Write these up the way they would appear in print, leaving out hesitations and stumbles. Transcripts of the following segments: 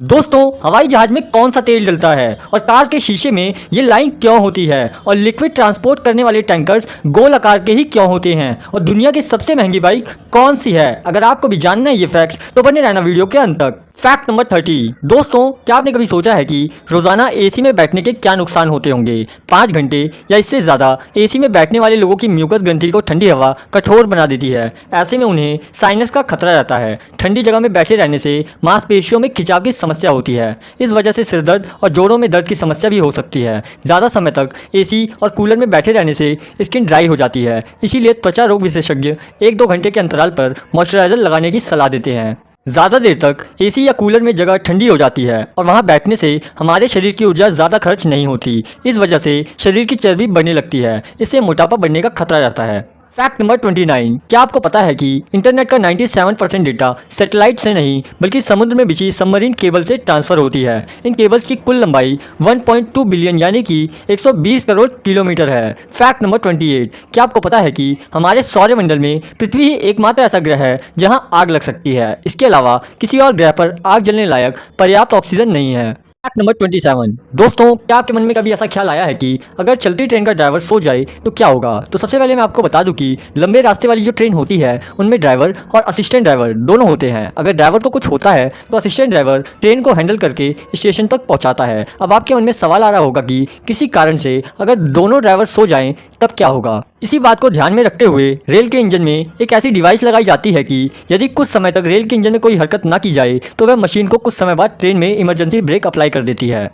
दोस्तों, हवाई जहाज में कौन सा तेल डलता है और कार के शीशे में ये लाइन क्यों होती है और लिक्विड ट्रांसपोर्ट करने वाले टैंकर्स गोल आकार के ही क्यों होते हैं और दुनिया की सबसे महंगी बाइक कौन सी है? अगर आपको भी जानना है ये फैक्ट्स तो बने रहना वीडियो के अंत तक। Fact number 30। दोस्तों, क्या आपने कभी सोचा है कि रोजाना एसी में बैठने के क्या नुकसान होते होंगे? 5 घंटे या इससे ज़्यादा एसी में बैठने वाले लोगों की म्यूकस ग्रंथि को ठंडी हवा कठोर बना देती है। ऐसे में उन्हें साइनस का खतरा रहता है। ठंडी जगह में बैठे रहने से मांसपेशियों में खिंचाव की समस्या होती है। इस वजह से सिर दर्द और जोड़ों में दर्द की समस्या भी हो सकती है। ज़्यादा समय तक एसी और कूलर में बैठे रहने से स्किन ड्राई हो जाती है। इसीलिए त्वचा रोग विशेषज्ञ 1-2 घंटे के अंतराल पर मॉइस्चराइजर लगाने की सलाह देते हैं। ज़्यादा देर तक एसी या कूलर में जगह ठंडी हो जाती है और वहाँ बैठने से हमारे शरीर की ऊर्जा ज़्यादा खर्च नहीं होती। इस वजह से शरीर की चर्बी बढ़ने लगती है। इससे मोटापा बढ़ने का खतरा रहता है। Fact number 29। क्या आपको पता है कि इंटरनेट का 97% डेटा सैटेलाइट से नहीं बल्कि समुद्र में बिछी सबमरीन केबल से ट्रांसफ़र होती है। इन केबल्स की कुल लंबाई 1.2 बिलियन यानी कि 120 करोड़ किलोमीटर है। Fact number 28। क्या आपको पता है कि हमारे सौरमंडल में पृथ्वी ही एकमात्र ऐसा ग्रह है जहां आग लग सकती है? इसके अलावा किसी और ग्रह पर आग जलने लायक पर्याप्त ऑक्सीजन नहीं है। Fact number 27। दोस्तों, क्या आपके मन में कभी ऐसा ख्याल आया है कि अगर चलती ट्रेन का ड्राइवर सो जाए तो क्या होगा? तो सबसे पहले मैं आपको बता दूं कि लंबे रास्ते वाली जो ट्रेन होती है उनमें ड्राइवर और असिस्टेंट ड्राइवर दोनों होते हैं। अगर ड्राइवर को कुछ होता है तो असिस्टेंट ड्राइवर ट्रेन को हैंडल करके स्टेशन तक पहुँचाता है। अब आपके मन में सवाल आ रहा होगा कि किसी कारण से अगर दोनों ड्राइवर सो जाएँ तब क्या होगा? इसी बात को ध्यान में रखते हुए रेल के इंजन में एक ऐसी डिवाइस लगाई जाती है कि यदि कुछ समय तक रेल के इंजन में कोई हरकत ना की जाए तो वह मशीन को कुछ समय बाद ट्रेन में इमरजेंसी ब्रेक अप्लाई कर देती है।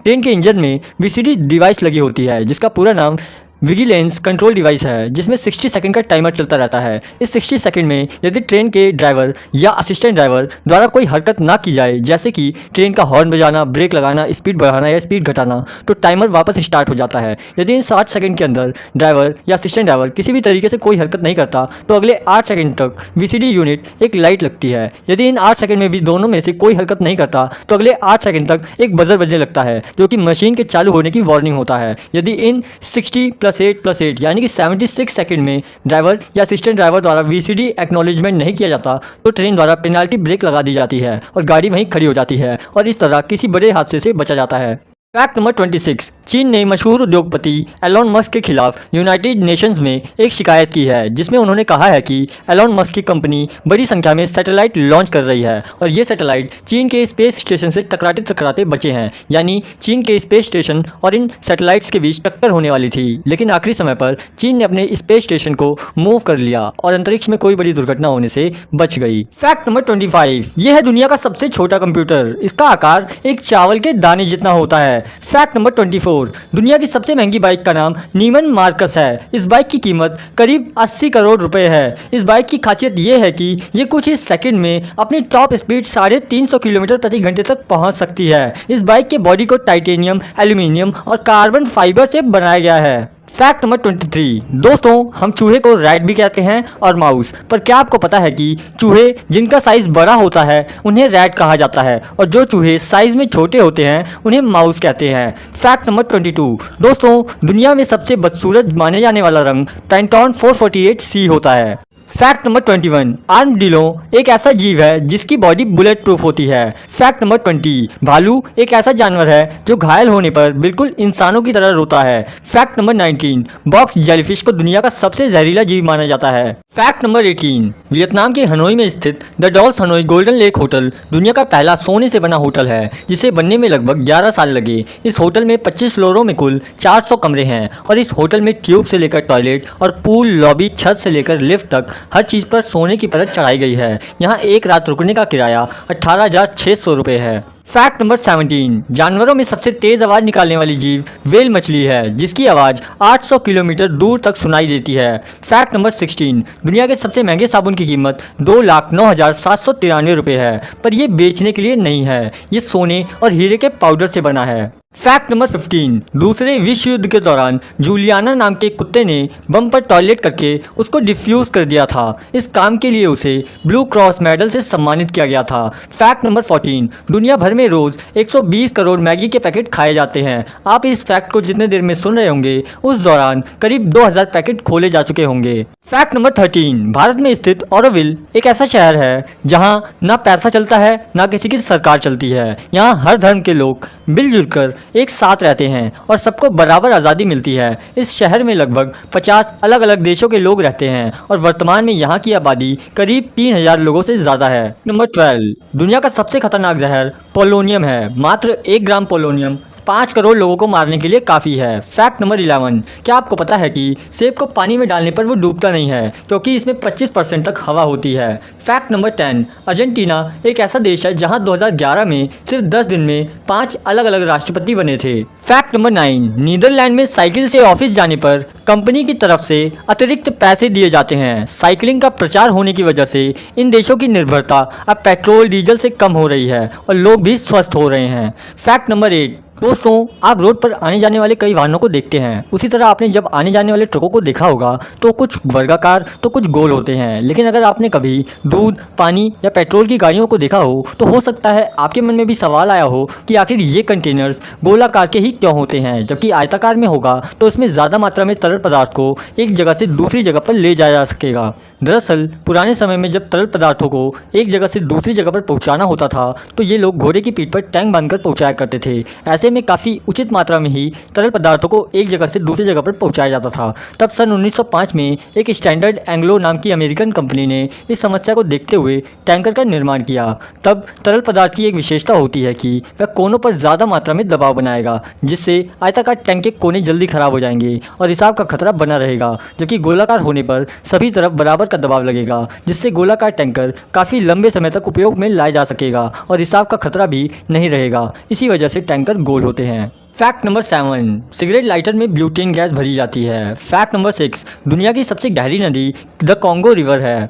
ट्रेन के इंजन में वीसीडी डिवाइस लगी होती है जिसका पूरा नाम विजिलेंस कंट्रोल डिवाइस है, जिसमें 60 सेकंड का टाइमर चलता रहता है। इस 60 सेकंड में यदि ट्रेन के ड्राइवर या असिस्टेंट ड्राइवर द्वारा कोई हरकत ना की जाए, जैसे कि ट्रेन का हॉर्न बजाना, ब्रेक लगाना, स्पीड बढ़ाना या स्पीड घटाना, तो टाइमर वापस स्टार्ट हो जाता है। यदि इन 60 सेकंड के अंदर ड्राइवर या असिस्टेंट ड्राइवर किसी भी तरीके से कोई हरकत नहीं करता तो अगले 8 सेकंड तक वीसीडी यूनिट एक लाइट लगती है। यदि इन 8 सेकंड में भी दोनों में से कोई हरकत नहीं करता तो अगले 8 सेकंड तक एक बजर बजने लगता है जो कि मशीन के चालू होने की वार्निंग होता है। यदि इन 60 + 8 यानी कि 76 सेकंड में ड्राइवर या असिस्टेंट ड्राइवर द्वारा वीसीडी एक्नॉलेजमेंट नहीं किया जाता तो ट्रेन द्वारा पेनाल्टी ब्रेक लगा दी जाती है और गाड़ी वहीं खड़ी हो जाती है और इस तरह किसी बड़े हादसे से बचा जाता है। Fact number 26। चीन ने मशहूर उद्योगपति एलोन मस्क के खिलाफ यूनाइटेड नेशंस में एक शिकायत की है जिसमें उन्होंने कहा है कि एलोन मस्क की कंपनी बड़ी संख्या में सैटेलाइट लॉन्च कर रही है और ये सैटेलाइट चीन के स्पेस स्टेशन से टकराते टकराते बचे हैं। यानी चीन के स्पेस स्टेशन और इन सैटेलाइट्स के बीच टक्कर होने वाली थी, लेकिन आखिरी समय पर चीन ने अपने स्पेस स्टेशन को मूव कर लिया और अंतरिक्ष में कोई बड़ी दुर्घटना होने से बच गई। Fact number 25। यह है दुनिया का सबसे छोटा कंप्यूटर। इसका आकार एक चावल के दाने जितना होता है। Fact number 24। दुनिया की सबसे महंगी बाइक का नाम नीमन मार्कस है। इस बाइक की कीमत करीब 80 करोड़ रुपए है। इस बाइक की खासियत ये है कि ये कुछ ही सेकंड में अपनी टॉप स्पीड 350 किलोमीटर प्रति घंटे तक पहुंच सकती है। इस बाइक के बॉडी को टाइटेनियम, एल्यूमिनियम और कार्बन फाइबर से बनाया गया है। Fact number 23। दोस्तों, हम चूहे को रैट भी कहते हैं और माउस, पर क्या आपको पता है कि चूहे जिनका साइज बड़ा होता है उन्हें रैट कहा जाता है और जो चूहे साइज में छोटे होते हैं उन्हें माउस कहते हैं। Fact number 22। दोस्तों, दुनिया में सबसे बदसूरत माने जाने वाला रंग पैंटॉन 448C होता है। Fact number 21। आर्मडिलो एक ऐसा जीव है जिसकी बॉडी बुलेट प्रूफ होती है। Fact number 20। भालू एक ऐसा जानवर है जो घायल होने पर बिल्कुल इंसानों की तरह रोता है। Fact number 19। बॉक्स जेलीफिश को दुनिया का सबसे जहरीला जीव माना जाता है। Fact number 18। वियतनाम के हनोई में स्थित the dolls Hanoi golden lake hotel दुनिया का पहला सोने से बना होटल है जिसे बनने में लगभग 11 साल लगे। इस होटल में 25 फ्लोरों में कुल 400 कमरे हैं और इस होटल में ट्यूब से लेकर टॉयलेट और पूल, लॉबी, छत से लेकर लिफ्ट तक हर चीज़ पर सोने की परत चढ़ाई गई है। यहाँ एक रात रुकने का किराया 18,600 रुपये है। Fact number 17। जानवरों में सबसे तेज आवाज़ निकालने वाली जीव व्हेल मछली है जिसकी आवाज़ 800 किलोमीटर दूर तक सुनाई देती है। Fact number 16। दुनिया के सबसे महंगे साबुन की कीमत 2,09,793 रुपये है, पर यह बेचने के लिए नहीं है। ये सोने और हीरे के पाउडर से बना है। Fact number 15। दूसरे विश्व युद्ध के दौरान जूलियाना नाम के कुत्ते ने बम पर टॉयलेट करके उसको डिफ्यूज कर दिया था। इस काम के लिए उसे ब्लू क्रॉस मेडल से सम्मानित किया गया था। Fact number 14। दुनिया भर में रोज 120 करोड़ मैगी के पैकेट खाए जाते हैं। आप इस फैक्ट को जितने देर में सुन रहे होंगे उस दौरान करीब 2000 पैकेट खोले जा चुके होंगे। फैक्ट नंबर 13, भारत में स्थित ऑरोविल एक ऐसा शहर है जहां ना पैसा चलता है ना किसी की सरकार चलती है। यहां हर धर्म के लोग मिलजुल कर एक साथ रहते हैं और सबको बराबर आज़ादी मिलती है। इस शहर में लगभग 50 अलग अलग देशों के लोग रहते हैं और वर्तमान में यहां की आबादी करीब 3000 लोगों से ज़्यादा है। नंबर 12, दुनिया का सबसे खतरनाक जहर पोलोनियम है। मात्र 1 ग्राम पोलोनियम 5 करोड़ लोगों को मारने के लिए काफ़ी है। फैक्ट नंबर 11, क्या आपको पता है कि सेब को पानी में डालने पर वो डूबता नहीं है क्योंकि इसमें 25% तक हवा होती है। फैक्ट नंबर 10, अर्जेंटीना एक ऐसा देश है जहां 2011 में सिर्फ 10 दिन में 5 अलग अलग राष्ट्रपति बने थे। फैक्ट नंबर 9, नीदरलैंड में साइकिल से ऑफिस जाने पर कंपनी की तरफ से अतिरिक्त पैसे दिए जाते हैं। साइकिलिंग का प्रचार होने की वजह से इन देशों की निर्भरता अब पेट्रोल डीजल से कम हो रही है और लोग भी स्वस्थ हो रहे हैं। फैक्ट नंबर 8, दोस्तों आप रोड पर आने जाने वाले कई वाहनों को देखते हैं। उसी तरह आपने जब आने जाने वाले ट्रकों को देखा होगा तो कुछ वर्गाकार तो कुछ गोल होते हैं। लेकिन अगर आपने कभी दूध, पानी या पेट्रोल की गाड़ियों को देखा हो तो हो सकता है आपके मन में भी सवाल आया हो कि आखिर ये कंटेनर्स गोलाकार के ही क्यों होते हैं, जबकि आयताकार में होगा तो इसमें ज़्यादा मात्रा में तरल पदार्थ को एक जगह से दूसरी जगह पर ले जाया जा सकेगा। दरअसल पुराने समय में जब तरल पदार्थों को एक जगह से दूसरी जगह पर पहुँचाना होता था तो ये लोग घोड़े की पीठ पर टैंक बांधकर पहुँचाया करते थे। ऐसे में काफ़ी उचित मात्रा में ही तरल पदार्थों को एक जगह से दूसरी जगह पर पहुंचाया जाता था। तब सन 1905 में एक स्टैंडर्ड एंग्लो नाम की अमेरिकन कंपनी ने इस समस्या को देखते हुए टैंकर का निर्माण किया। तब तरल पदार्थ की एक विशेषता होती है कि वह कोनों पर ज़्यादा मात्रा में दबाव बनाएगा, जिससे आयताकार टैंक के कोने जल्दी खराब हो जाएंगे और रिसाव का खतरा बना रहेगा, जबकि गोलाकार होने पर सभी तरफ बराबर का दबाव लगेगा, जिससे गोलाकार टैंकर काफ़ी लंबे समय तक उपयोग में लाया जा सकेगा और रिसाव का खतरा भी नहीं रहेगा। इसी वजह से टैंकर गोल होते हैं। फैक्ट नंबर 7, सिगरेट लाइटर में ब्यूटेन गैस भरी जाती है। फैक्ट नंबर 6, दुनिया की सबसे गहरी नदी द कॉन्गो रिवर है।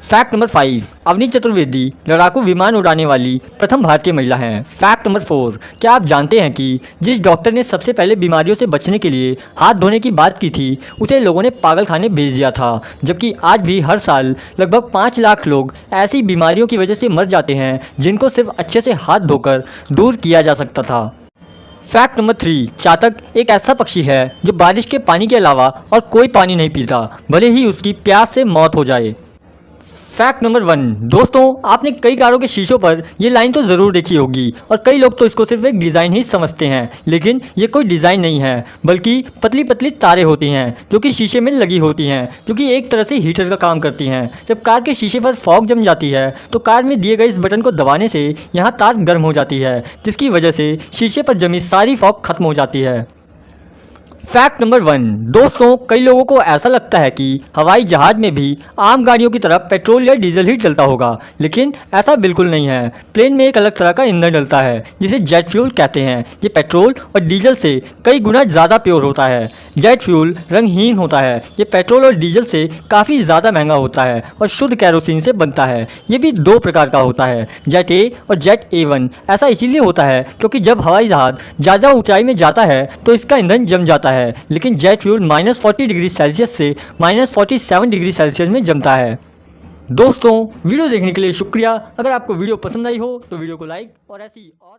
फैक्ट नंबर 5, अवनी चतुर्वेदी लड़ाकू विमान उड़ाने वाली प्रथम भारतीय महिला हैं। फैक्ट नंबर 4, क्या आप जानते हैं कि जिस डॉक्टर ने सबसे पहले बीमारियों से बचने के लिए हाथ धोने की बात की थी उसे लोगों ने पागल खाने भेज दिया था, जबकि आज भी हर साल लगभग 5 लाख लोग ऐसी बीमारियों की वजह से मर जाते हैं जिनको सिर्फ अच्छे से हाथ धोकर दूर किया जा सकता था। फैक्ट नंबर 3, चातक एक ऐसा पक्षी है जो बारिश के पानी के अलावा और कोई पानी नहीं पीता, भले ही उसकी प्यास से मौत हो जाए। फैक्ट नंबर 1, दोस्तों आपने कई कारों के शीशों पर ये लाइन तो ज़रूर देखी होगी और कई लोग तो इसको सिर्फ एक डिज़ाइन ही समझते हैं, लेकिन ये कोई डिज़ाइन नहीं है बल्कि पतली पतली तारें होती हैं जो कि शीशे में लगी होती हैं, जो कि एक तरह से हीटर का काम करती हैं। जब कार के शीशे पर फॉग जम जाती है तो कार में दिए गए इस बटन को दबाने से यहाँ तार गर्म हो जाती है, जिसकी वजह से शीशे पर जमी सारी फॉग खत्म हो जाती है। फैक्ट नंबर 1, दोस्तों कई लोगों को ऐसा लगता है कि हवाई जहाज़ में भी आम गाड़ियों की तरह पेट्रोल या डीजल ही डलता होगा, लेकिन ऐसा बिल्कुल नहीं है। प्लेन में एक अलग तरह का ईंधन डलता है जिसे जेट फ्यूल कहते हैं। ये पेट्रोल और डीजल से कई गुना ज़्यादा प्योर होता है। जेट फ्यूल रंगहीन होता है। ये पेट्रोल और डीजल से काफ़ी ज़्यादा महंगा होता है और शुद्ध कैरोसिन से बनता है। ये भी 2 प्रकार का होता है, जेट ए और जेट A1। ऐसा इसीलिए होता है क्योंकि जब हवाई जहाज़ ज़्यादा ऊंचाई में जाता है तो इसका ईंधन जम जाता है, लेकिन जेट फ्यूल -40 डिग्री सेल्सियस से -47 डिग्री सेल्सियस में जमता है। दोस्तों वीडियो देखने के लिए शुक्रिया। अगर आपको वीडियो पसंद आई हो तो वीडियो को लाइक और ऐसी और